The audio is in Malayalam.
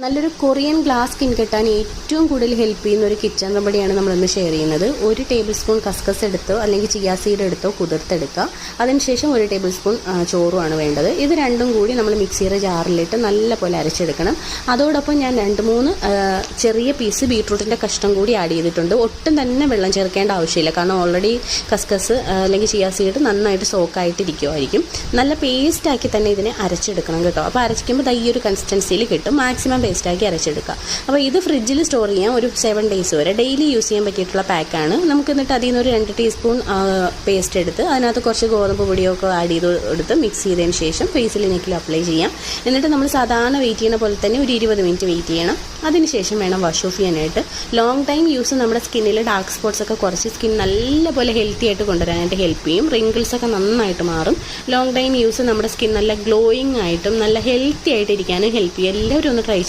നല്ലൊരു കൊറിയൻ ഗ്ലാസ് സ്കിൻ കിട്ടാൻ ഏറ്റവും കൂടുതൽ ഹെൽപ്പ് ചെയ്യുന്ന ഒരു കിച്ചൺ റെമഡിയാണ് നമ്മളിന്ന് ഷെയർ ചെയ്യുന്നത്. 1 ടേബിൾ സ്പൂൺ കസ്കസ് എടുത്തോ അല്ലെങ്കിൽ ചിയാ സീഡ് എടുത്തോ കുതിർത്തെടുക്കുക. അതിനുശേഷം 1 ടേബിൾ സ്പൂൺ ചോറുമാണ് വേണ്ടത്. ഇത് രണ്ടും കൂടി നമ്മൾ മിക്സിയുടെ ജാറിലിട്ട് നല്ലപോലെ അരച്ചെടുക്കണം. അതോടൊപ്പം ഞാൻ 2-3 ചെറിയ പീസ് ബീട്രൂട്ടിൻ്റെ കഷ്ണം കൂടി ആഡ് ചെയ്തിട്ടുണ്ട്. ഒട്ടും തന്നെ വെള്ളം ചേർക്കേണ്ട ആവശ്യമില്ല, കാരണം ഓൾറെഡി കസ്കസ് അല്ലെങ്കിൽ ചിയാ സീഡ് നന്നായിട്ട് സോക്കായിട്ടിരിക്കുമായിരിക്കും. നല്ല പേസ്റ്റാക്കി തന്നെ ഇതിനെ അരച്ചെടുക്കണം കേട്ടോ. അപ്പോൾ അരച്ചിക്കുമ്പോൾ ഈ ഒരു കൺസിസ്റ്റൻസിയിൽ കിട്ടും. മാക്സിമം പേസ്റ്റാക്കി അരച്ചെടുക്കുക. അപ്പോൾ ഇത് ഫ്രിഡ്ജിൽ സ്റ്റോർ ചെയ്യാം ഒരു 7 ഡേയ്സ് വരെ. ഡെയിലി യൂസ് ചെയ്യാൻ പറ്റിയിട്ടുള്ള പാക്കാണ്. നമുക്ക് എന്നിട്ട് അതിൽ നിന്ന് ഒരു 2 ടീസ്പൂൺ പേസ്റ്റ് എടുത്ത് അതിനകത്ത് കുറച്ച് ഗോതമ്പ് പൊടിയൊക്കെ ആഡ് ചെയ്ത് എടുത്ത് മിക്സ് ചെയ്തതിന് ശേഷം ഫേസിൽ നെക്കിൽ അപ്ലൈ ചെയ്യാം. എന്നിട്ട് നമ്മൾ സാധാരണ വെയിറ്റ് ചെയ്യുന്ന പോലെ തന്നെ ഒരു 20 മിനിറ്റ് വെയിറ്റ് ചെയ്യണം. അതിനുശേഷം വേണം വാഷ് ഓഫ് ചെയ്യാനായിട്ട്. ലോങ് ടൈം യൂസ് നമ്മുടെ സ്കിന്നിൽ ഡാർക്ക് സ്പോട്ട്സ് ഒക്കെ കുറച്ച് സ്കിൻ നല്ലപോലെ ഹെൽത്തി ആയിട്ട് കൊണ്ടുവരാനായിട്ട് ഹെൽപ്പ് ചെയ്യും. റിങ്കിൾസ് ഒക്കെ നന്നായിട്ട് മാറും. ലോങ് ടൈം യൂസ് നമ്മുടെ സ്കിൻ നല്ല ഗ്ലോയിങ് ആയിട്ടും നല്ല ഹെൽത്തി ആയിട്ട് ഇരിക്കാനും ഹെൽപ്പ് ചെയ്യും. എല്ലാവരും ഒന്ന് ട്രൈ